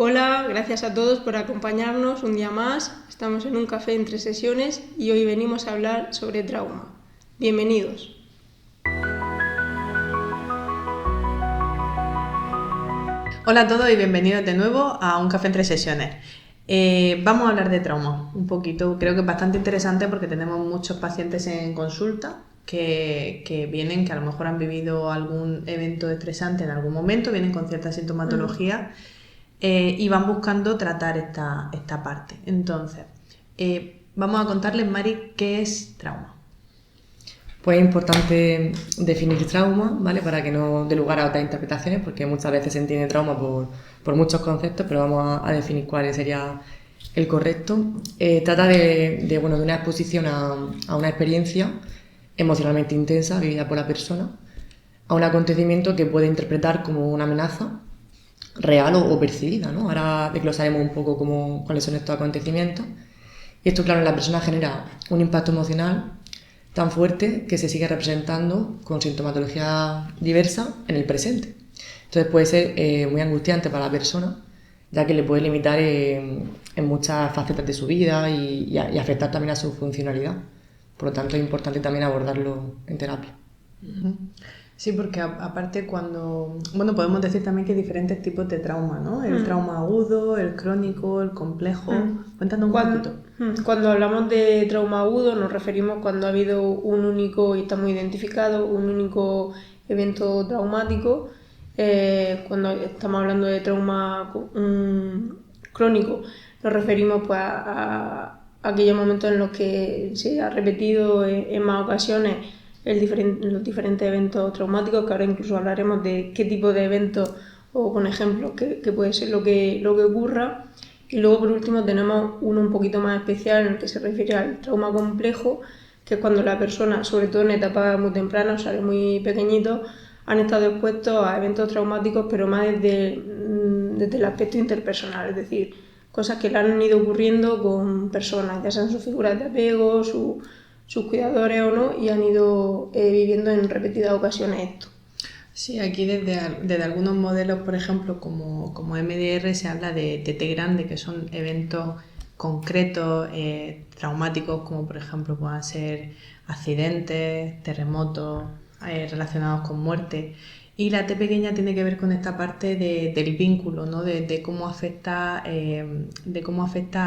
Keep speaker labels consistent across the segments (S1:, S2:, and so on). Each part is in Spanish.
S1: Hola, gracias a todos por acompañarnos un día más. Estamos en un café entre sesiones y hoy venimos a hablar sobre trauma. Bienvenidos.
S2: Hola a todos y bienvenidos de nuevo a un café entre sesiones. Vamos a hablar de trauma un poquito, creo que es bastante interesante porque tenemos muchos pacientes en consulta que vienen, que a lo mejor han vivido algún evento estresante en algún momento, vienen con cierta sintomatología y van buscando tratar esta parte. Entonces, vamos a contarles, Mari, qué es trauma.
S3: Pues es importante definir trauma, ¿vale? Para que no dé lugar a otras interpretaciones, porque muchas veces se entiende trauma por muchos conceptos, pero vamos a definir cuál sería el correcto. Trata de una exposición a una experiencia emocionalmente intensa vivida por la persona, a un acontecimiento que puede interpretar como una amenaza real o percibida, ¿no? Ahora desglosaremos un poco cuáles son estos acontecimientos. Y esto, claro, en la persona genera un impacto emocional tan fuerte que se sigue representando con sintomatología diversa en el presente. Entonces puede ser muy angustiante para la persona, ya que le puede limitar en muchas facetas de su vida y afectar también a su funcionalidad. Por lo tanto, es importante también abordarlo en terapia.
S2: Sí, porque aparte podemos decir también que hay diferentes tipos de trauma, ¿no? El trauma agudo, el crónico, el complejo. Cuéntanos un poquito.
S1: Cuando hablamos de trauma agudo nos referimos cuando ha habido un único, y está muy identificado, un único evento traumático. Cuando estamos hablando de trauma crónico nos referimos pues, a aquellos momentos en los que se ha repetido en más ocasiones los diferentes eventos traumáticos, que ahora incluso hablaremos de qué tipo de eventos o con ejemplos que puede ser lo que ocurra. Y luego por último tenemos uno un poquito más especial en el que se refiere al trauma complejo, que es cuando la persona, sobre todo en etapas muy tempranas, o sea, muy pequeñitos, han estado expuestos a eventos traumáticos, pero más desde el aspecto interpersonal, es decir, cosas que le han ido ocurriendo con personas, ya sean sus figuras de apego, sus cuidadores o no, y han ido viviendo en repetidas ocasiones esto.
S2: Sí, aquí desde algunos modelos, por ejemplo, como MDR, se habla de TT grande, que son eventos concretos, traumáticos, como por ejemplo puedan ser accidentes, terremotos, relacionados con muerte. Y la T pequeña tiene que ver con esta parte del vínculo, ¿no? de cómo afecta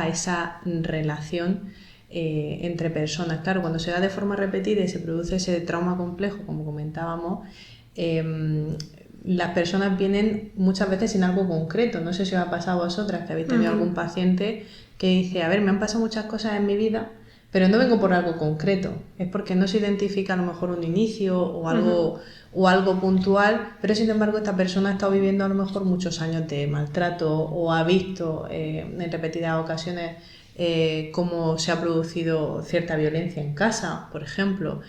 S2: a esa relación entre personas. Claro, cuando se da de forma repetida y se produce ese trauma complejo, como comentábamos, las personas vienen muchas veces sin algo concreto. No sé si os ha pasado a vosotras que habéis tenido algún paciente que dice, a ver, me han pasado muchas cosas en mi vida, pero no vengo por algo concreto, es porque no se identifica a lo mejor un inicio o algo puntual, pero sin embargo esta persona ha estado viviendo a lo mejor muchos años de maltrato o ha visto en repetidas ocasiones cómo se ha producido cierta violencia en casa, por ejemplo,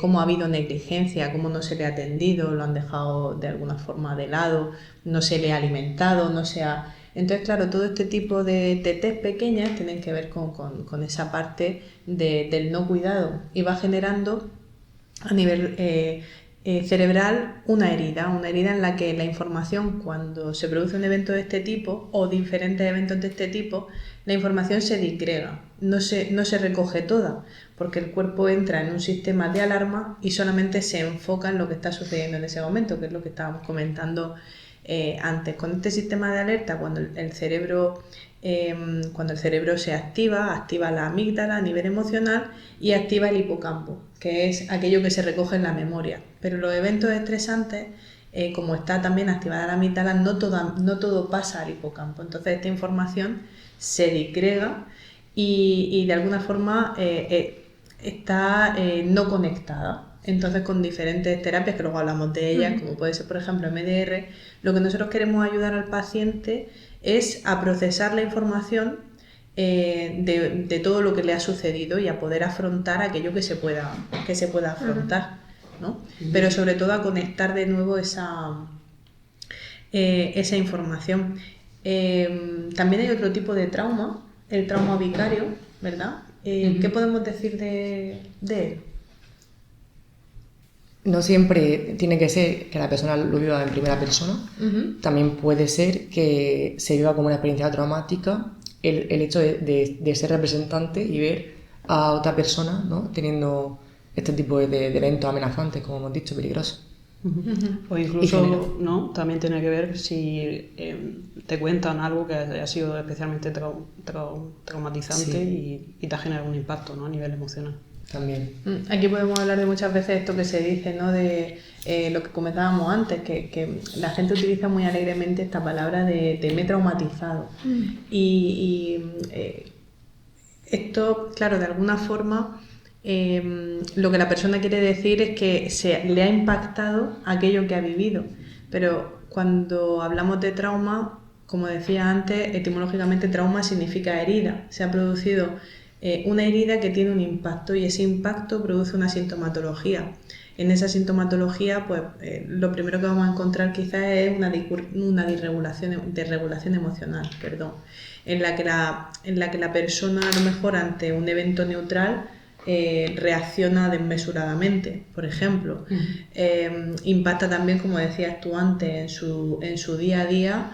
S2: cómo ha habido negligencia, cómo no se le ha atendido, lo han dejado de alguna forma de lado, no se le ha alimentado, no se ha... Entonces, claro, todo este tipo de test pequeñas tienen que ver con esa parte del no cuidado y va generando a nivel cerebral una herida en la que la información, cuando se produce un evento de este tipo o diferentes eventos de este tipo, la información se disgrega, no se recoge toda, porque el cuerpo entra en un sistema de alarma y solamente se enfoca en lo que está sucediendo en ese momento, que es lo que estábamos comentando antes. Con este sistema de alerta, cuando el cerebro se activa la amígdala a nivel emocional y activa el hipocampo, que es aquello que se recoge en la memoria. Pero los eventos estresantes, como está también activada la amígdala, no todo pasa al hipocampo. Entonces esta información se disgrega y de alguna forma está no conectada. Entonces, con diferentes terapias, que luego hablamos de ellas, como puede ser, por ejemplo, MDR, lo que nosotros queremos ayudar al paciente es a procesar la información de todo lo que le ha sucedido y a poder afrontar aquello que se pueda afrontar, ¿no? Pero sobre todo a conectar de nuevo esa información. También hay otro tipo de trauma, el trauma vicario, ¿verdad? ¿Qué podemos decir de él?
S3: No siempre tiene que ser que la persona lo viva en primera persona, también puede ser que se viva como una experiencia traumática el hecho de ser representante y ver a otra persona, ¿no?, teniendo este tipo de eventos amenazantes, como hemos dicho, peligrosos.
S4: O incluso, ¿no?, también tiene que ver si te cuentan algo que haya sido especialmente traumatizante,
S3: sí,
S4: y te ha generado un impacto, ¿no?, a nivel emocional.
S3: También.
S2: Aquí podemos hablar de muchas veces esto que se dice, ¿no?, de lo que comentábamos antes, que la gente utiliza muy alegremente esta palabra de me he traumatizado. Esto, claro, de alguna forma lo que la persona quiere decir es que le ha impactado aquello que ha vivido. Pero cuando hablamos de trauma, como decía antes, etimológicamente trauma significa herida. Se ha producido una herida que tiene un impacto y ese impacto produce una sintomatología. En esa sintomatología, pues lo primero que vamos a encontrar quizás es una desregulación emocional, perdón, en la que la persona a lo mejor ante un evento neutral reacciona desmesuradamente, por ejemplo. Impacta también, como decías tú antes, en su día a día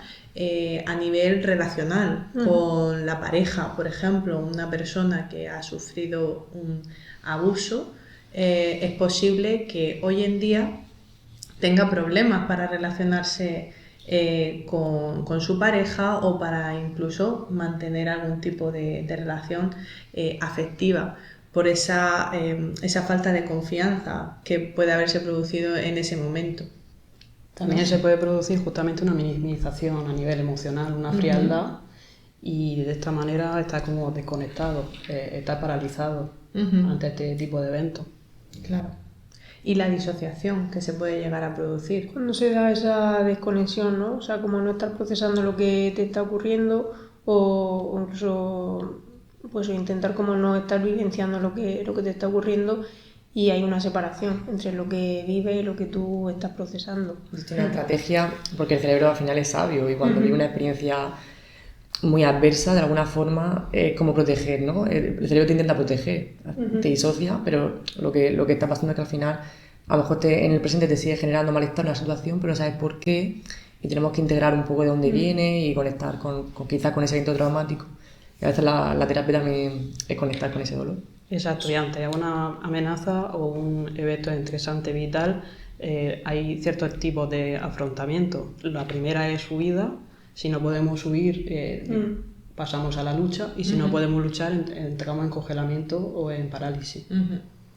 S2: a nivel relacional con la pareja, por ejemplo. Una persona que ha sufrido un abuso, es posible que hoy en día tenga problemas para relacionarse con su pareja o para incluso mantener algún tipo de relación afectiva, por esa falta de confianza que puede haberse producido en ese momento.
S4: También se puede producir justamente una minimización a nivel emocional, una frialdad, y de esta manera está como desconectado, está paralizado ante este tipo de eventos.
S2: Claro. Y la disociación que se puede llegar a producir.
S1: Cuando se da esa desconexión, ¿no? O sea, como no estar procesando lo que te está ocurriendo o incluso pues intentar como no estar vivenciando lo que te está ocurriendo, y hay una separación entre lo que vives y lo que tú estás procesando.
S3: Es una estrategia, porque el cerebro al final es sabio y cuando vive una experiencia muy adversa, de alguna forma, como proteger, ¿no? El cerebro te intenta proteger, te disocia, pero lo que está pasando es que al final, a lo mejor en el presente te sigue generando malestar una situación, pero no sabes por qué, y tenemos que integrar un poco de dónde viene y conectar quizás con ese evento traumático. Y a veces la terapia también es conectar con ese dolor.
S4: Exacto, y ante una amenaza o un evento estresante vital, hay ciertos tipos de afrontamiento. La primera es huida. Si no podemos huir, pasamos a la lucha, y si no podemos luchar, entramos en congelamiento o en parálisis.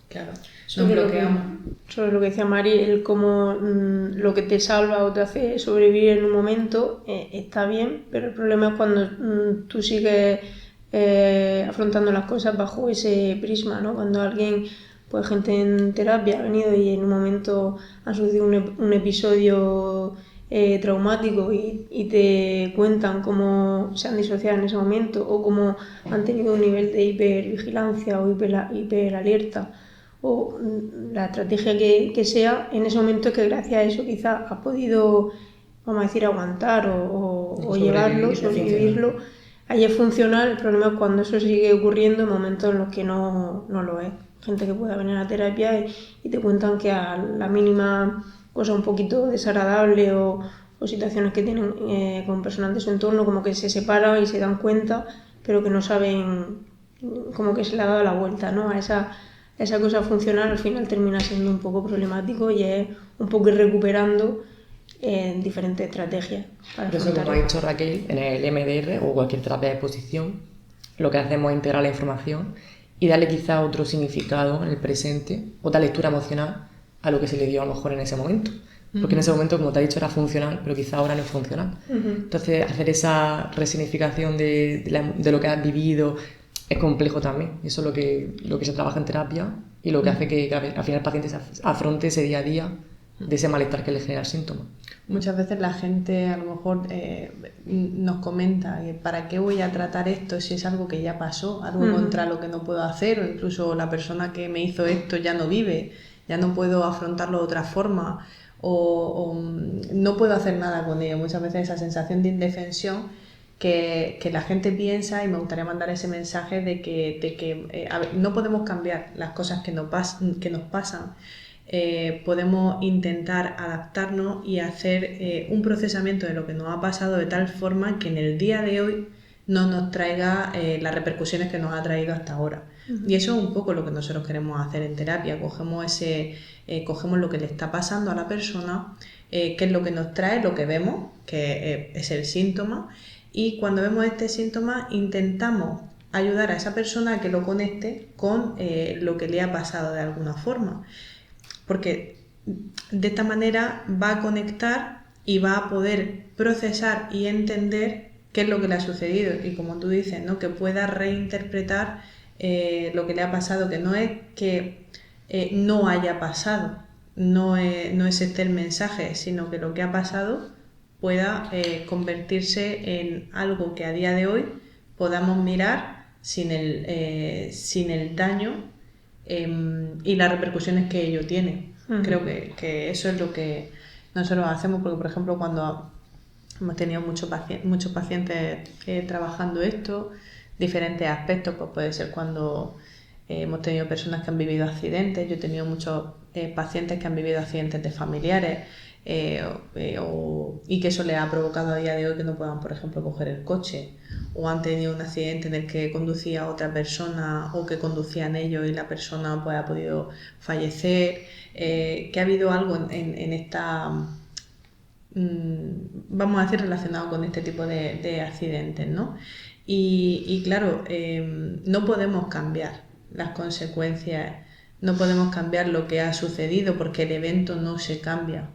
S2: Claro,
S1: Sobre lo que decía Mari, el cómo lo que te salva o te hace sobrevivir en un momento está bien, pero el problema es cuando tú sigues afrontando las cosas bajo ese prisma, ¿no? Cuando alguien, pues gente en terapia ha venido y en un momento ha sucedido un episodio traumático y te cuentan cómo se han disociado en ese momento o cómo han tenido un nivel de hipervigilancia o hiperalerta o la estrategia que sea, en ese momento es que gracias a eso quizás has podido, vamos a decir, aguantar o llevarlo, sobrevivirlo. Ahí es funcional. El problema es cuando eso sigue ocurriendo en momentos en los que no lo es. Gente que pueda venir a terapia y te cuentan que a la mínima cosa un poquito desagradable o situaciones que tienen con personas de su entorno, como que se separan y se dan cuenta, pero que no saben, como que se le ha dado la vuelta, ¿no? A esa cosa funcional al final termina siendo un poco problemático y es un poco ir recuperando diferentes estrategias para
S3: Por eso, como ha dicho Raquel, en el MDR o cualquier terapia de exposición, lo que hacemos es integrar la información y darle quizá otro significado en el presente, otra lectura emocional a lo que se le dio a lo mejor en ese momento. Porque en ese momento, como te he dicho, era funcional, pero quizá ahora no es funcional. Entonces, hacer esa resignificación de lo que has vivido es complejo también. Eso es lo que se trabaja en terapia y lo que hace que al final el paciente afronte ese día a día de ese malestar que le genera el síntoma.
S2: Muchas veces la gente a lo mejor nos comenta ¿para qué voy a tratar esto si es algo que ya pasó, algo contra lo que no puedo hacer, o incluso la persona que me hizo esto ya no vive, ya no puedo afrontarlo de otra forma o no puedo hacer nada con ello? Muchas veces esa sensación de indefensión que la gente piensa, y me gustaría mandar ese mensaje de que a ver, no podemos cambiar las cosas que nos pasan. podemos intentar adaptarnos y hacer un procesamiento de lo que nos ha pasado de tal forma que en el día de hoy no nos traiga las repercusiones que nos ha traído hasta ahora. Y eso es un poco lo que nosotros queremos hacer en terapia. Cogemos lo que le está pasando a la persona, qué es lo que nos trae, lo que vemos, que es el síntoma, y cuando vemos este síntoma intentamos ayudar a esa persona a que lo conecte con lo que le ha pasado de alguna forma. Porque de esta manera va a conectar y va a poder procesar y entender qué es lo que le ha sucedido. Y como tú dices, ¿no? Que pueda reinterpretar lo que le ha pasado, que no es que no haya pasado, no es este el mensaje, sino que lo que ha pasado pueda convertirse en algo que a día de hoy podamos mirar sin el daño y las repercusiones que ello tiene. Creo que eso es lo que nosotros hacemos, porque por ejemplo cuando hemos tenido muchos pacientes trabajando esto, diferentes aspectos, pues puede ser cuando hemos tenido personas que han vivido accidentes. Yo he tenido muchos pacientes que han vivido accidentes de familiares y que eso les ha provocado a día de hoy que no puedan, por ejemplo, coger el coche, o han tenido un accidente en el que conducía otra persona o que conducían ellos y la persona pues ha podido fallecer, que ha habido algo en esta, vamos a decir, relacionado con este tipo de accidentes, ¿no? Y claro, no podemos cambiar las consecuencias, no podemos cambiar lo que ha sucedido porque el evento no se cambia.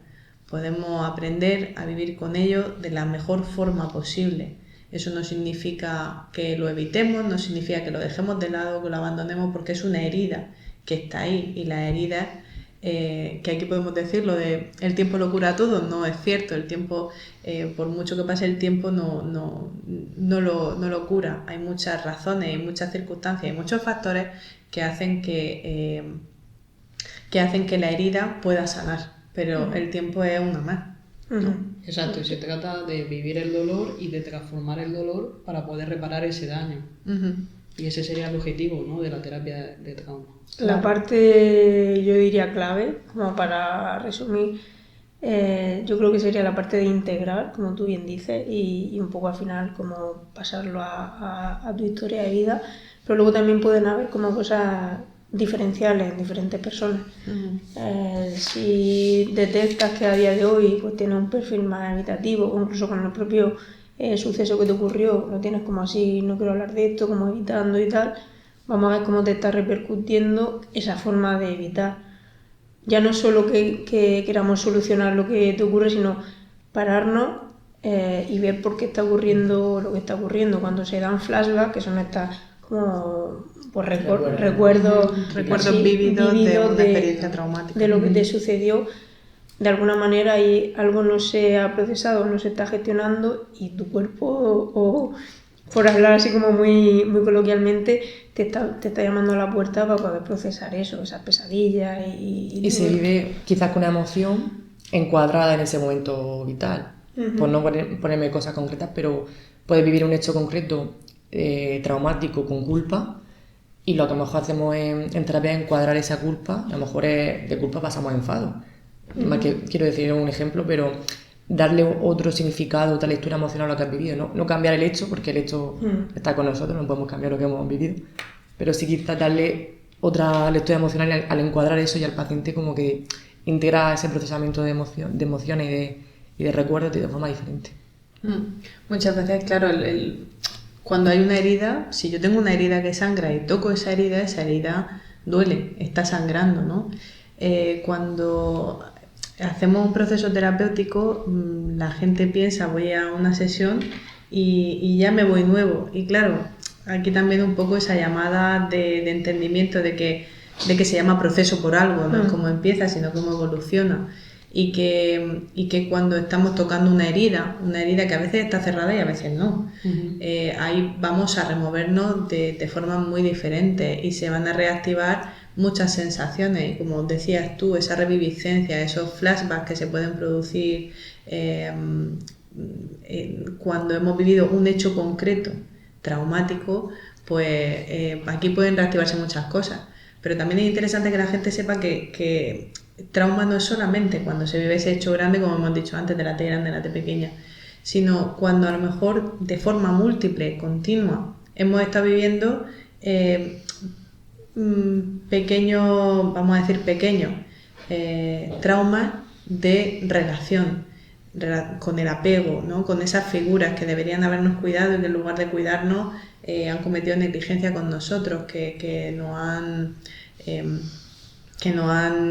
S2: Podemos aprender a vivir con ello de la mejor forma posible. Eso no significa que lo evitemos, no significa que lo dejemos de lado, que lo abandonemos, porque es una herida que está ahí, y la herida, que aquí podemos decirlo de el tiempo lo cura todo, no es cierto. El tiempo, por mucho que pase el tiempo, no lo cura. Hay muchas razones, hay muchas circunstancias, hay muchos factores que hacen que la herida pueda sanar, pero el tiempo es una más.
S4: Exacto, y se trata de vivir el dolor y de transformar el dolor para poder reparar ese daño. Y ese sería el objetivo, ¿no?, de la terapia de trauma.
S1: La parte, yo diría, clave, como para resumir, yo creo que sería la parte de integrar, como tú bien dices, y un poco al final como pasarlo a tu historia de vida, pero luego también pueden haber como cosas diferenciales en diferentes personas. Si detectas que a día de hoy pues tienes un perfil más evitativo, o incluso con el propio suceso que te ocurrió, lo tienes como así, no quiero hablar de esto, como evitando y tal, vamos a ver cómo te está repercutiendo esa forma de evitar. Ya no es solo que queramos solucionar lo que te ocurre, sino pararnos y ver por qué está ocurriendo lo que está ocurriendo. Cuando se dan flashbacks, que son estas como pues, recuerdos
S2: vívidos de una experiencia traumática,
S1: de lo que te sucedió, de alguna manera ahí algo no se ha procesado, no se está gestionando, y tu cuerpo, o por hablar así como muy, muy coloquialmente, te está llamando a la puerta para poder procesar eso, esas pesadillas y
S3: se vive quizás con una emoción encuadrada en ese momento vital. Por no ponerme cosas concretas, pero puedes vivir un hecho concreto traumático con culpa, y lo que a lo mejor hacemos en terapia es encuadrar esa culpa. A lo mejor de culpa pasamos a enfado. Más que quiero decir un ejemplo, pero darle otro significado, otra lectura emocional a lo que has vivido. No cambiar el hecho, porque el hecho está con nosotros, no podemos cambiar lo que hemos vivido, pero sí quizás darle otra lectura emocional al encuadrar eso, y al paciente como que integra ese procesamiento de emociones y de recuerdos de forma diferente.
S2: Muchas veces, claro, cuando hay una herida, si yo tengo una herida que sangra y toco esa herida duele, está sangrando, ¿no? Cuando hacemos un proceso terapéutico, la gente piensa, voy a una sesión y ya me voy nuevo. Y claro, aquí también un poco esa llamada de entendimiento de que se llama proceso por algo, no es cómo empieza, sino cómo evoluciona. Y que cuando estamos tocando una herida que a veces está cerrada y a veces no, ahí vamos a removernos de formas muy diferentes, y se van a reactivar muchas sensaciones, y como decías tú, esa reviviscencia, esos flashbacks que se pueden producir cuando hemos vivido un hecho concreto traumático, pues aquí pueden reactivarse muchas cosas. Pero también es interesante que la gente sepa que trauma no es solamente cuando se vive ese hecho grande, como hemos dicho antes, de la T grande, de la T pequeña, sino cuando a lo mejor de forma múltiple, continua, hemos estado viviendo pequeños, vamos a decir pequeños, traumas de relación, con el apego, ¿no? Con esas figuras que deberían habernos cuidado y que en lugar de cuidarnos han cometido negligencia con nosotros, que nos han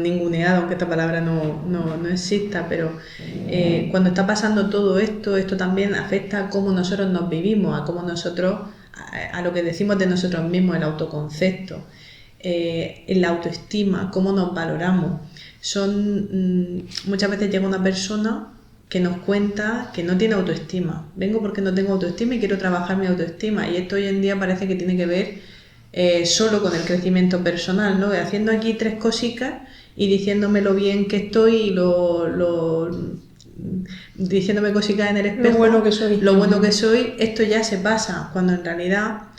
S2: ninguneado, aunque esta palabra no exista, pero cuando está pasando todo esto, esto también afecta a cómo nosotros nos vivimos, a cómo nosotros, a lo que decimos de nosotros mismos, el autoconcepto, la autoestima, cómo nos valoramos. Muchas veces llega una persona que nos cuenta que no tiene autoestima. Vengo porque no tengo autoestima y quiero trabajar mi autoestima, y esto hoy en día parece que tiene que ver solo con el crecimiento personal, ¿no? Haciendo aquí 3 cositas y diciéndome lo bien que estoy y diciéndome cositas en el espejo,
S1: lo bueno que soy.
S2: Lo bueno que soy, esto ya se pasa, cuando en realidad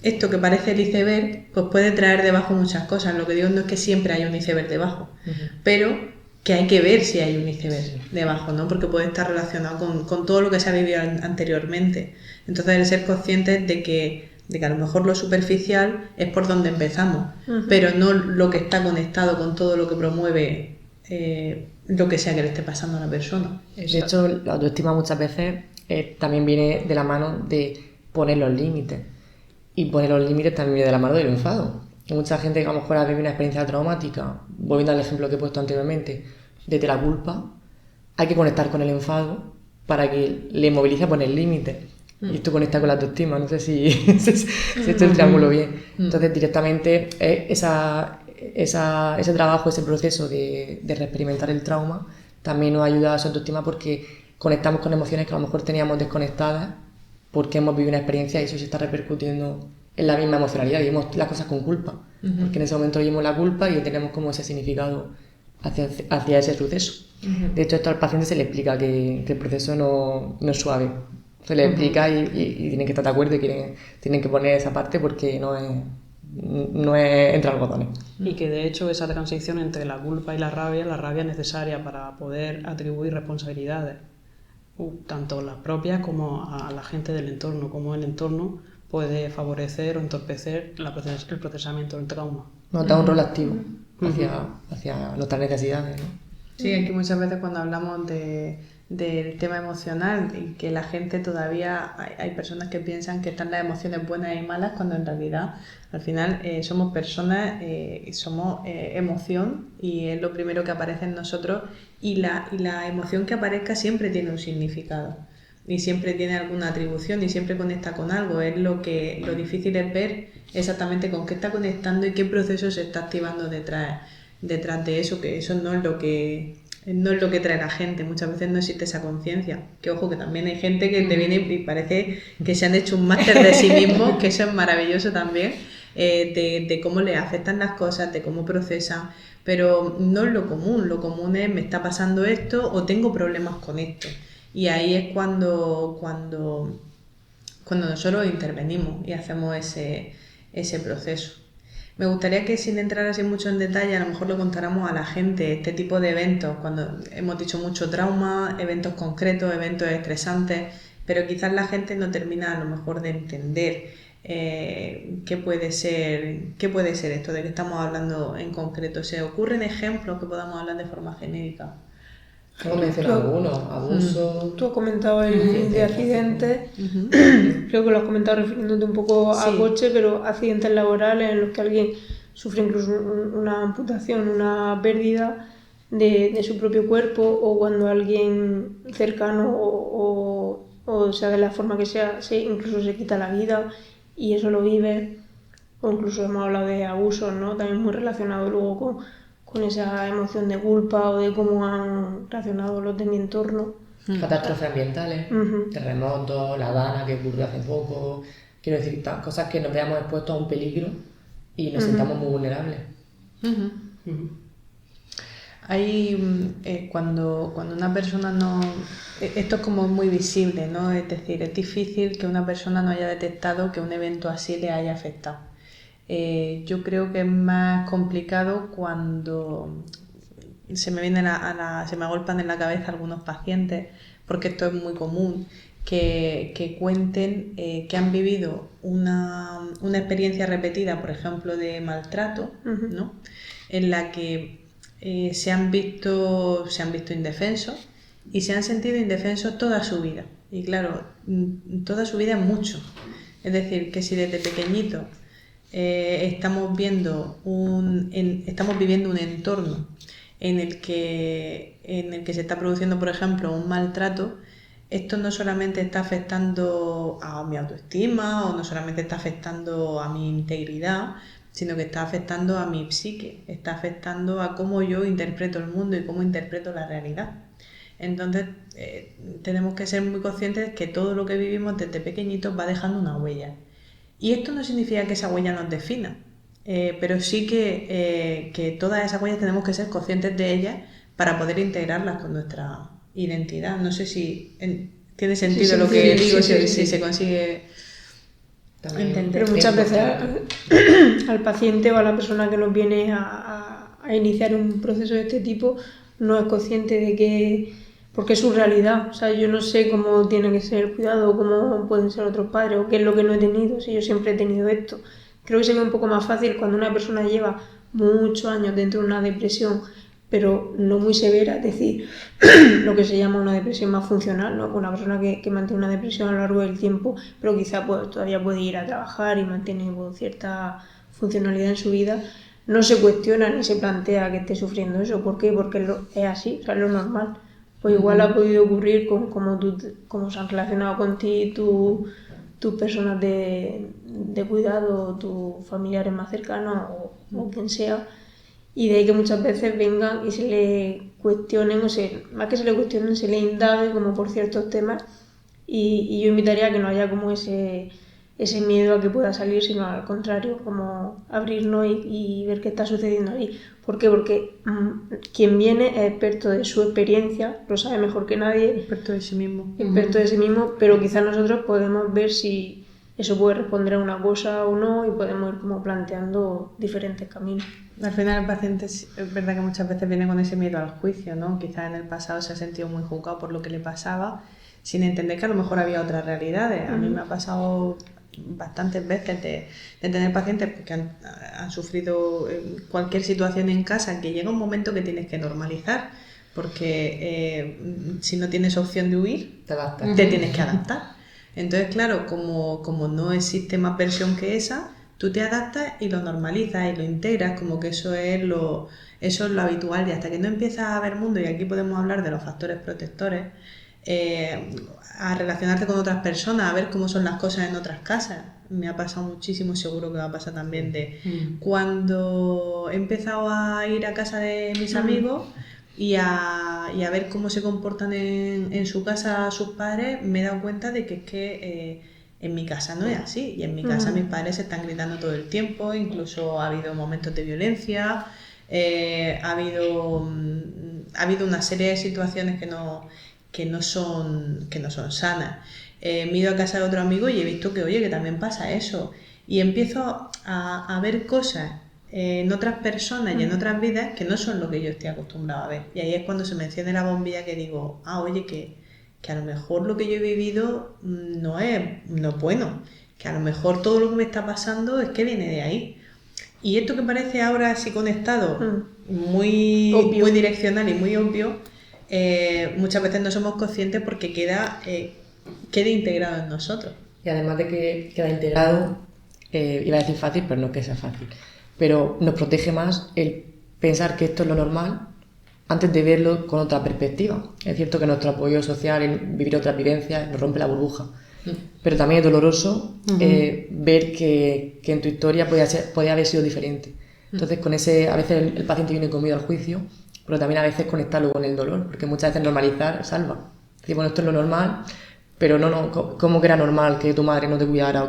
S2: esto que parece el iceberg, pues puede traer debajo muchas cosas. Lo que digo no es que siempre haya un iceberg debajo, pero que hay que ver si hay un iceberg debajo, ¿no? Porque puede estar relacionado con todo lo que se ha vivido anteriormente. Entonces, el ser conscientes de que a lo mejor lo superficial es por donde empezamos, pero no lo que está conectado con todo lo que promueve lo que sea que le esté pasando a la persona.
S3: De hecho, la autoestima muchas veces también viene de la mano de poner los límites. Y poner los límites también viene de la mano del enfado. Hay mucha gente que a lo mejor ha vivido una experiencia traumática, volviendo al ejemplo que he puesto anteriormente, desde la culpa, hay que conectar con el enfado para que le movilice a poner límites. Y esto conecta con la autoestima, no sé si esto es el triángulo bien. Entonces, directamente, ese trabajo, ese proceso de reexperimentar el trauma, también nos ayuda a su autoestima porque conectamos con emociones que a lo mejor teníamos desconectadas porque hemos vivido una experiencia y eso se está repercutiendo en la misma emocionalidad, vivimos las cosas con culpa, porque en ese momento vivimos la culpa y tenemos como ese significado hacia ese suceso. De hecho, esto al paciente se le explica que el proceso no es suave, se le explica y tienen que estar de acuerdo y tienen que poner esa parte porque no es entre algodones.
S4: Y que de hecho esa transición entre la culpa y la rabia es necesaria para poder atribuir responsabilidades, tanto las propias como a la gente del entorno, como el entorno puede favorecer o entorpecer el procesamiento del trauma.
S3: Nos da un rol activo hacia nuestras necesidades, ¿no?
S2: Sí, aquí muchas veces cuando hablamos del tema emocional, y que la gente todavía, hay personas que piensan que están las emociones buenas y malas, cuando en realidad al final somos personas, somos emoción, y es lo primero que aparece en nosotros, y la emoción que aparezca siempre tiene un significado y siempre tiene alguna atribución y siempre conecta con algo. Lo difícil es ver exactamente con qué está conectando y qué proceso se está activando detrás de eso, que eso no es lo que trae la gente. Muchas veces no existe esa conciencia, que ojo, que también hay gente que te viene y parece que se han hecho un máster de sí mismos, que eso es maravilloso también, de cómo les afectan las cosas, de cómo procesan, pero no es lo común es me está pasando esto o tengo problemas con esto, y ahí es cuando nosotros intervenimos y hacemos ese proceso. Me gustaría que, sin entrar así mucho en detalle, a lo mejor lo contáramos a la gente, este tipo de eventos, cuando hemos dicho mucho trauma, eventos concretos, eventos estresantes, pero quizás la gente no termina a lo mejor de entender qué puede ser esto de que estamos hablando en concreto. ¿Se ocurren ejemplos que podamos hablar de forma genérica?
S3: Hemos mencionado algunos, abuso.
S1: Tú has comentado el de accidentes, creo que lo has comentado refiriéndote un poco a coche, pero accidentes laborales en los que alguien sufre incluso una amputación, una pérdida de su propio cuerpo, o cuando alguien cercano o sea de la forma que sea, incluso se quita la vida y eso lo vive, o incluso hemos hablado de abusos, ¿no? También muy relacionado luego con esa emoción de culpa o de cómo han reaccionado los de mi entorno.
S3: Catástrofes ambientales, terremotos, la Dana que ocurrió hace poco, quiero decir, cosas que nos veamos expuestos a un peligro y nos sintamos muy vulnerables.
S2: Hay cuando una persona no... Esto es como muy visible, ¿no? Es decir, es difícil que una persona no haya detectado que un evento así le haya afectado. Yo creo que es más complicado cuando se me agolpan en la cabeza algunos pacientes, porque esto es muy común, que cuenten que han vivido una experiencia repetida, por ejemplo, de maltrato, ¿no? En la que se han visto indefensos y se han sentido indefensos toda su vida. Y claro, toda su vida es mucho. Es decir, que si desde pequeñito estamos viviendo un entorno en el que se está produciendo, por ejemplo, un maltrato, esto no solamente está afectando a mi autoestima o no solamente está afectando a mi integridad, sino que está afectando a mi psique, está afectando a cómo yo interpreto el mundo y cómo interpreto la realidad. Entonces, tenemos que ser muy conscientes de que todo lo que vivimos desde pequeñitos va dejando una huella. Y esto no significa que esa huella nos defina, pero sí que todas esas huellas tenemos que ser conscientes de ellas para poder integrarlas con nuestra identidad. No sé si tiene sentido lo que digo, si se consigue entender.
S1: Pero muchas veces al paciente o a la persona que nos viene a iniciar un proceso de este tipo no es consciente de que, porque es su realidad. O sea, yo no sé cómo tiene que ser el cuidado, cómo pueden ser otros padres o qué es lo que no he tenido, si yo siempre he tenido esto. Creo que se ve un poco más fácil cuando una persona lleva muchos años dentro de una depresión, pero no muy severa, es decir, lo que se llama una depresión más funcional, ¿no? Una persona que mantiene una depresión a lo largo del tiempo, pero quizá todavía puede ir a trabajar y mantiene cierta funcionalidad en su vida, no se cuestiona ni se plantea que esté sufriendo eso. ¿Por qué? Porque es así, o sea, es lo normal. Pues igual ha podido ocurrir con cómo se han relacionado contigo tus personas de cuidado, tus familiares más cercanos o quien sea. Y de ahí que muchas veces vengan y se le cuestionen, más que se le cuestionen, se le indague como por ciertos temas. Y yo invitaría a que no haya como ese miedo a que pueda salir, sino al contrario, como abrirnos y ver qué está sucediendo ahí. ¿Por qué? Porque quien viene es experto de su experiencia, lo sabe mejor que nadie.
S2: Experto de sí mismo.
S1: Experto de sí mismo, pero quizás nosotros podemos ver si eso puede responder a una cosa o no y podemos ir como planteando diferentes caminos.
S2: Al final el paciente es verdad que muchas veces viene con ese miedo al juicio, ¿no? Quizás en el pasado se ha sentido muy juzgado por lo que le pasaba, sin entender que a lo mejor había otras realidades. A mí me ha pasado bastantes veces de tener pacientes que han sufrido cualquier situación en casa, que llega un momento que tienes que normalizar, porque si no tienes opción de huir, te tienes que adaptar. Entonces, claro, como no existe más versión que esa, tú te adaptas y lo normalizas y lo integras, como que eso es lo habitual. Y hasta que no empiezas a ver mundo, y aquí podemos hablar de los factores protectores, a relacionarte con otras personas, a ver cómo son las cosas en otras casas. Me ha pasado muchísimo, seguro que va a pasar también, de cuando he empezado a ir a casa de mis amigos y a ver cómo se comportan en su casa sus padres, me he dado cuenta de que es que en mi casa no es así, y en mi casa mis padres se están gritando todo el tiempo, incluso ha habido momentos de violencia, ha habido una serie de situaciones que no son sanas. Me he ido a casa de otro amigo y he visto que también pasa eso, y empiezo a ver cosas en otras personas y en otras vidas que no son lo que yo estoy acostumbrado a ver, y ahí es cuando se me enciende la bombilla, que digo, que a lo mejor lo que yo he vivido no es bueno, que a lo mejor todo lo que me está pasando es que viene de ahí. Y esto que parece ahora así conectado, muy direccional y muy obvio, muchas veces no somos conscientes porque queda integrado en nosotros.
S3: Y además de que queda integrado, iba a decir fácil, pero no es que sea fácil, pero nos protege más el pensar que esto es lo normal antes de verlo con otra perspectiva. Es cierto que nuestro apoyo social, en vivir otras vivencias, nos rompe la burbuja, pero también es doloroso ver que en tu historia podía haber sido diferente. Entonces, a veces el paciente viene con miedo al juicio, pero también a veces conectarlo con el dolor, porque muchas veces normalizar salva. Decir, bueno, esto es lo normal, pero no, ¿cómo que era normal que tu madre no te cuidara?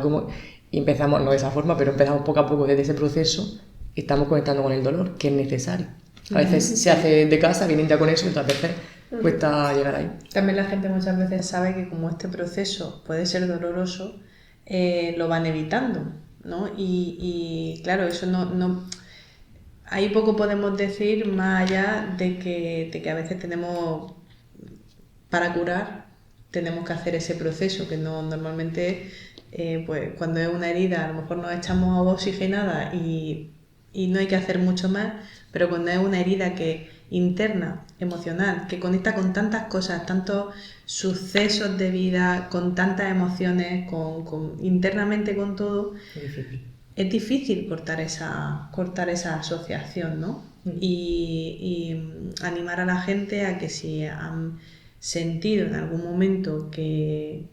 S3: Y empezamos, no de esa forma, pero empezamos poco a poco desde ese proceso y estamos conectando con el dolor, que es necesario. A veces se hace de casa, vienen ya con eso, y otras veces cuesta llegar ahí.
S2: También la gente muchas veces sabe que como este proceso puede ser doloroso, lo van evitando. ¿no? Y claro, eso no ahí poco podemos decir más allá de que a veces tenemos, para curar, tenemos que hacer ese proceso, que no normalmente, pues cuando es una herida, a lo mejor nos echamos agua oxigenada y no hay que hacer mucho más, pero cuando es una herida que interna, emocional, que conecta con tantas cosas, tantos sucesos de vida, con tantas emociones, internamente con todo, es difícil cortar esa asociación, ¿no? Y animar a la gente a que si han sentido en algún momento que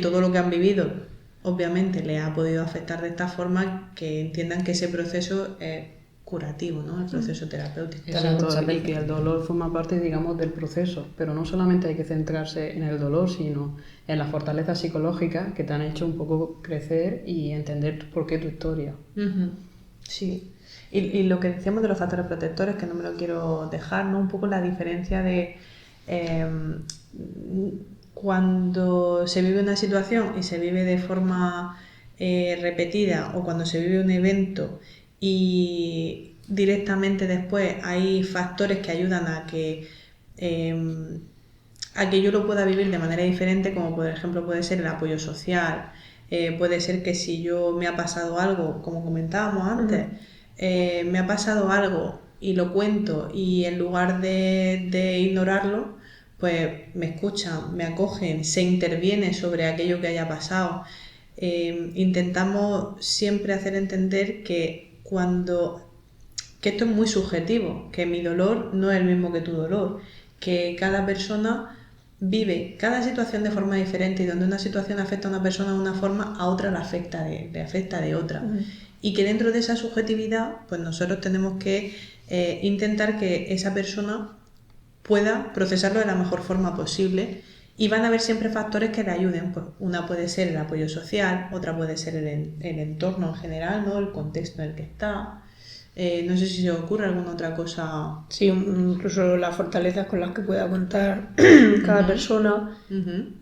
S2: todo lo que han vivido obviamente les ha podido afectar de esta forma, que entiendan que ese proceso es curativo, ¿no? El proceso terapéutico.
S4: Exacto, y que el dolor forma parte, digamos, del proceso, pero no solamente hay que centrarse en el dolor, sino en las fortalezas psicológicas que te han hecho un poco crecer y entender por qué tu historia.
S2: Sí, y lo que decíamos de los factores protectores, que no me lo quiero dejar, ¿no? Un poco la diferencia de cuando se vive una situación y se vive de forma repetida, o cuando se vive un evento y directamente después hay factores que ayudan a que yo lo pueda vivir de manera diferente, como por ejemplo puede ser el apoyo social, puede ser que si yo me ha pasado algo, como comentábamos antes, me ha pasado algo y lo cuento, y en lugar de ignorarlo, pues me escuchan, me acogen, se interviene sobre aquello que haya pasado. Intentamos siempre hacer entender que esto es muy subjetivo, que mi dolor no es el mismo que tu dolor, que cada persona vive cada situación de forma diferente, y donde una situación afecta a una persona de una forma, a otra le afecta de otra. Y que dentro de esa subjetividad, pues nosotros tenemos que intentar que esa persona pueda procesarlo de la mejor forma posible, y van a haber siempre factores que le ayuden. Pues una puede ser el apoyo social, otra puede ser el entorno en general, ¿no? El contexto en el que está. No sé si se os ocurre alguna otra cosa.
S1: Sí, incluso las fortalezas con las que pueda contar cada persona.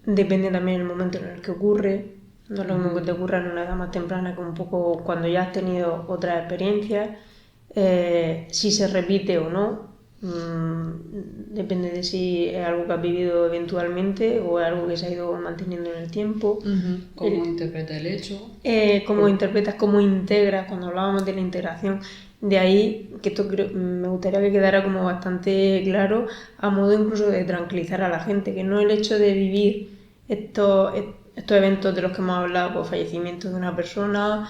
S1: Depende también del momento en el que ocurre. No es lo mismo que te ocurra en una edad más temprana, que un poco cuando ya has tenido otras experiencias. Si se repite o no, depende de si es algo que has vivido eventualmente o es algo que se ha ido manteniendo en el tiempo.
S4: ¿Cómo interpretas el hecho?
S1: Cómo interpretas, cómo integras. Cuando hablábamos de la integración, de ahí que esto me gustaría que quedara como bastante claro, a modo incluso de tranquilizar a la gente, que no el hecho de vivir estos eventos de los que hemos hablado, pues fallecimientos de una persona,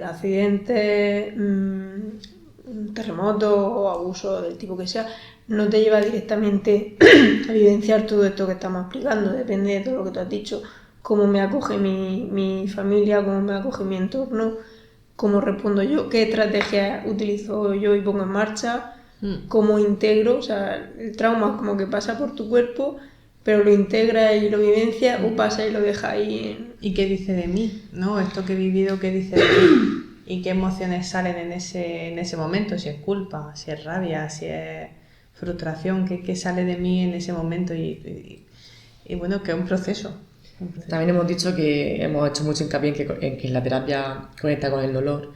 S1: accidentes, terremotos o abusos del tipo que sea, no te lleva directamente a vivenciar todo esto que estamos explicando. Depende de todo lo que tú has dicho, cómo me acoge mi familia, cómo me acoge mi entorno, cómo respondo yo, qué estrategias utilizo yo y pongo en marcha, cómo integro. O sea, el trauma como que pasa por tu cuerpo, pero lo integra y lo vivencia, o pasa y lo deja ahí.
S2: ¿Y qué dice de mí? ¿No? Esto que he vivido, ¿qué dice de mí? ¿Y qué emociones salen en ese momento? Si es culpa, si es rabia, si es frustración, ¿qué sale de mí en ese momento? Y bueno, que es un proceso.
S3: También hemos dicho que hemos hecho mucho hincapié en que la terapia conecta con el dolor,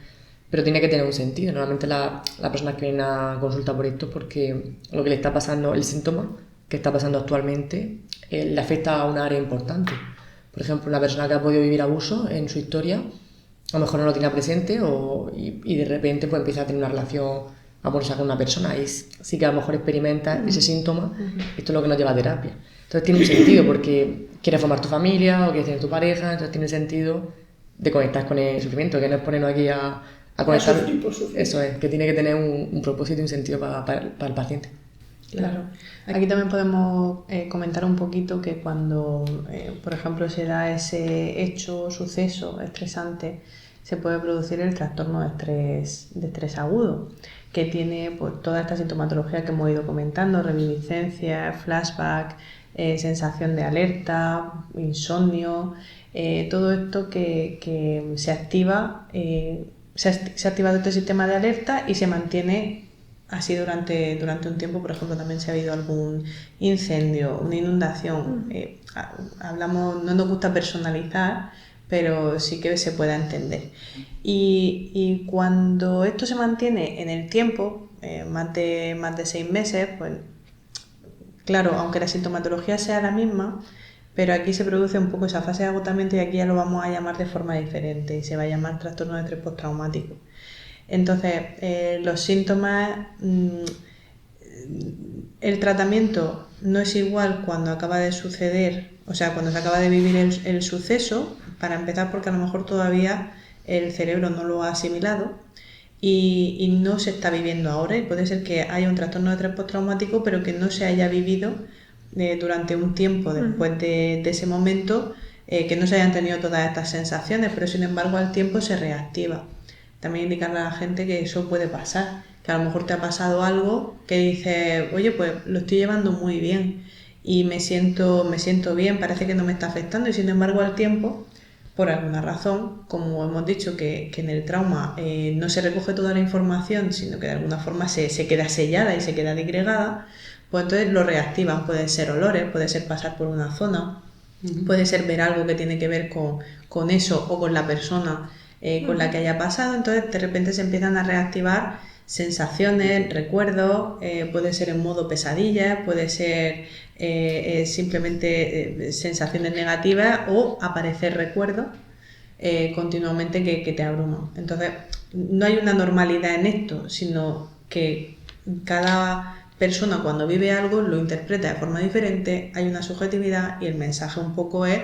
S3: pero tiene que tener un sentido. Normalmente la persona que viene a consulta por esto, porque lo que le está pasando, el síntoma que está pasando actualmente, le afecta a una área importante. Por ejemplo, una persona que ha podido vivir abuso en su historia, a lo mejor no lo tiene presente, y de repente pues empieza a tener una relación amorosa con una persona, y sí que a lo mejor experimenta ese síntoma. Esto es lo que nos lleva a terapia. Entonces tiene un sentido, porque quieres formar tu familia o quieres tener tu pareja, entonces tiene sentido de conectar con el sufrimiento, que no es ponernos aquí a conectar.
S1: Sufrir por sufrir.
S3: Eso es, que tiene que tener un propósito y un sentido para el paciente.
S2: Claro. Aquí también podemos comentar un poquito que cuando, por ejemplo, se da ese hecho, suceso estresante, se puede producir el trastorno de estrés agudo, que tiene pues toda esta sintomatología que hemos ido comentando: reminiscencia, flashback, sensación de alerta, insomnio, todo esto que se activa, se ha activado este sistema de alerta y se mantiene así durante un tiempo. Por ejemplo, también si ha habido algún incendio, una inundación, hablamos, no nos gusta personalizar, pero sí que se pueda entender. Y cuando esto se mantiene en el tiempo, más de 6 meses, pues claro, aunque la sintomatología sea la misma, pero aquí se produce un poco esa fase de agotamiento y aquí ya lo vamos a llamar de forma diferente y se va a llamar trastorno de estrés postraumático. Entonces, los síntomas, el tratamiento no es igual cuando acaba de suceder, o sea, cuando se acaba de vivir el suceso, para empezar porque a lo mejor todavía el cerebro no lo ha asimilado y no se está viviendo ahora, y puede ser que haya un trastorno de estrés postraumático pero que no se haya vivido durante un tiempo después de ese momento, que no se hayan tenido todas estas sensaciones, pero sin embargo al tiempo se reactiva. También indicarle a la gente que eso puede pasar, que a lo mejor te ha pasado algo que dices, oye, pues lo estoy llevando muy bien y me siento bien, parece que no me está afectando, y sin embargo al tiempo, por alguna razón, como hemos dicho que en el trauma no se recoge toda la información, sino que de alguna forma se queda sellada y se queda disgregada, pues entonces lo reactivan. Pueden ser olores, puede ser pasar por una zona, puede ser ver algo que tiene que ver con eso o con la persona con la que haya pasado. Entonces de repente se empiezan a reactivar sensaciones, recuerdos, puede ser en modo pesadilla, puede ser simplemente sensaciones negativas o aparecer recuerdos continuamente que te abruman. Entonces no hay una normalidad en esto, sino que cada persona cuando vive algo lo interpreta de forma diferente, hay una subjetividad, y el mensaje un poco es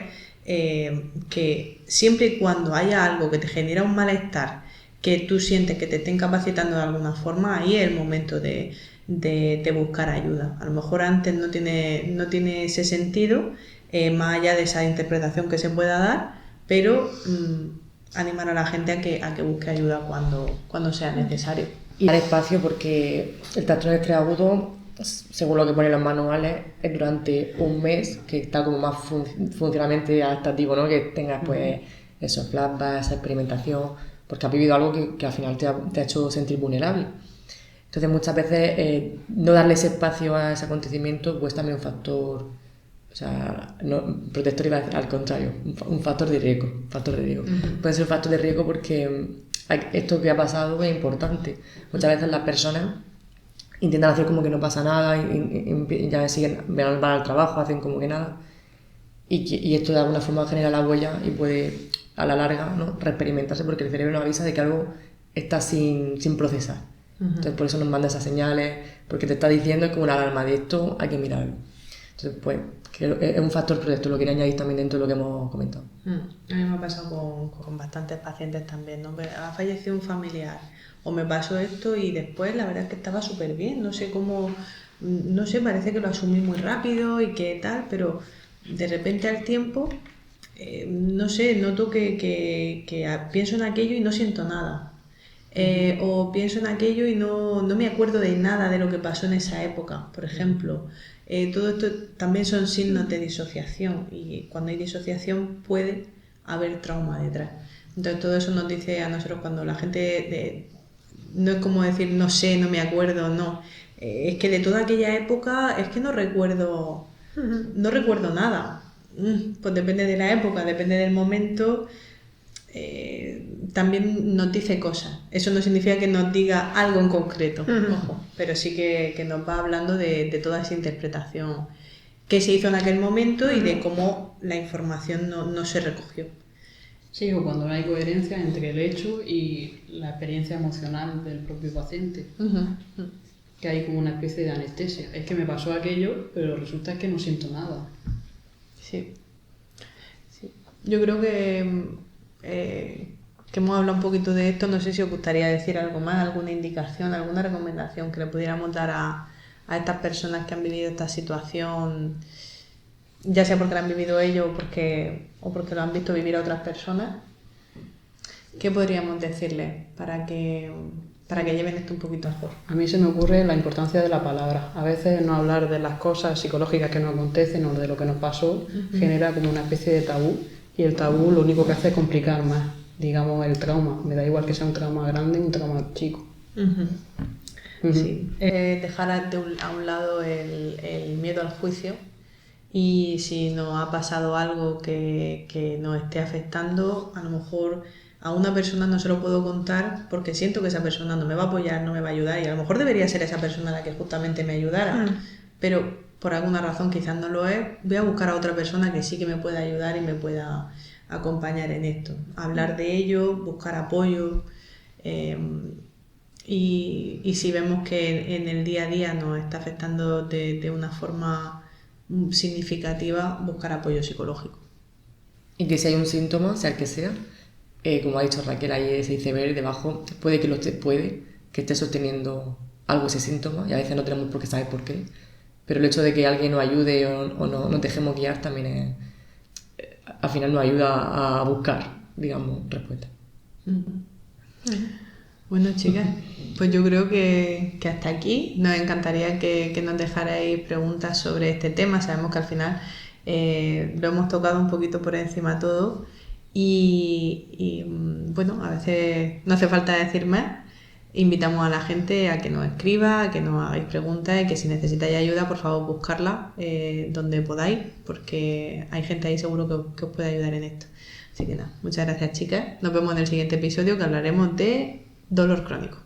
S2: que siempre y cuando haya algo que te genera un malestar, que tú sientes que te esté incapacitando de alguna forma, ahí es el momento de buscar ayuda. A lo mejor antes no tiene ese sentido, más allá de esa interpretación que se pueda dar, pero animar a la gente a que busque ayuda cuando sea necesario.
S3: Y dar espacio, porque el trastorno de estrés agudo, según lo que ponen los manuales, es durante un mes, que está como más funcionalmente adaptativo, ¿no? Que tengas pues esos flashbacks, esa experimentación, porque has vivido algo que al final te ha hecho sentir vulnerable. Entonces muchas veces no darle ese espacio a ese acontecimiento pues también un factor, o sea, no, protector, iba a decir, al contrario, un factor de riesgo. Puede ser un factor de riesgo porque esto que ha pasado es importante. Muchas veces las personas intentan hacer como que no pasa nada y ya van al trabajo, hacen como que nada, y esto de alguna forma genera la huella y puede a la larga, ¿no?, reexperimentarse, porque el cerebro nos avisa de que algo está sin procesar. Entonces por eso nos manda esas señales, porque te está diciendo, es como una alarma de esto, hay que mirarlo. Entonces pues que es un factor protector, lo quería añadir también dentro de lo que hemos comentado.
S2: A mí me ha pasado con bastantes pacientes también, ¿no? Ha fallecido un familiar o me pasó esto y después la verdad es que estaba súper bien, no sé cómo, no sé, parece que lo asumí muy rápido y que tal, pero de repente al tiempo, no sé, noto que pienso en aquello y no siento nada. O pienso en aquello y no me acuerdo de nada de lo que pasó en esa época, por ejemplo. Todo esto también son signos de disociación, y cuando hay disociación puede haber trauma detrás. Entonces todo eso nos dice a nosotros, cuando la gente no es como decir no sé, no me acuerdo, no, es que de toda aquella época es que no recuerdo nada. Pues depende de la época, depende del momento. También nos dice cosas. Eso no significa que nos diga algo en concreto, ojo, pero sí que nos va hablando de toda esa interpretación que se hizo en aquel momento y de cómo la información no se recogió.
S4: Sí, o cuando no hay coherencia entre el hecho y la experiencia emocional del propio paciente, que hay como una especie de anestesia. Es que me pasó aquello, pero resulta que no siento nada.
S2: Sí. Yo creo que hemos hablado un poquito de esto. No sé si os gustaría decir algo más, alguna indicación, alguna recomendación que le pudiéramos dar a estas personas que han vivido esta situación, ya sea porque la han vivido ellos o porque lo han visto vivir a otras personas. ¿Qué podríamos decirles para que lleven esto un poquito mejor?
S4: A mí se me ocurre la importancia de la palabra. A veces no hablar de las cosas psicológicas que nos acontecen o de lo que nos pasó genera como una especie de tabú, y el tabú lo único que hace es complicar más, digamos, el trauma. Me da igual que sea un trauma grande o un trauma chico.
S2: Sí. Dejar a un lado el miedo al juicio y si nos ha pasado algo que nos esté afectando, a lo mejor a una persona no se lo puedo contar porque siento que esa persona no me va a apoyar, no me va a ayudar y a lo mejor debería ser esa persona la que justamente me ayudara, pero por alguna razón quizás no lo es, voy a buscar a otra persona que sí que me pueda ayudar y me pueda acompañar en esto, hablar de ello, buscar apoyo. Y si vemos que en el día a día nos está afectando de una forma significativa, buscar apoyo psicológico.
S3: Y que si hay un síntoma, sea el que sea, como ha dicho Raquel, ahí ese iceberg debajo, puede que esté sosteniendo algo ese síntoma, y a veces no tenemos por qué saber por qué, pero el hecho de que alguien nos ayude o no, nos dejemos guiar también al final nos ayuda a buscar, digamos, respuestas.
S2: Bueno, chicas, pues yo creo que hasta aquí. Nos encantaría que nos dejarais preguntas sobre este tema. Sabemos que al final lo hemos tocado un poquito por encima todo y bueno, a veces no hace falta decir más. Invitamos a la gente a que nos escriba, a que nos hagáis preguntas y que si necesitáis ayuda, por favor, buscarla donde podáis, porque hay gente ahí seguro que os puede ayudar en esto. Así que nada, muchas gracias, chicas. Nos vemos en el siguiente episodio, que hablaremos de dolor crónico.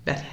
S2: Gracias.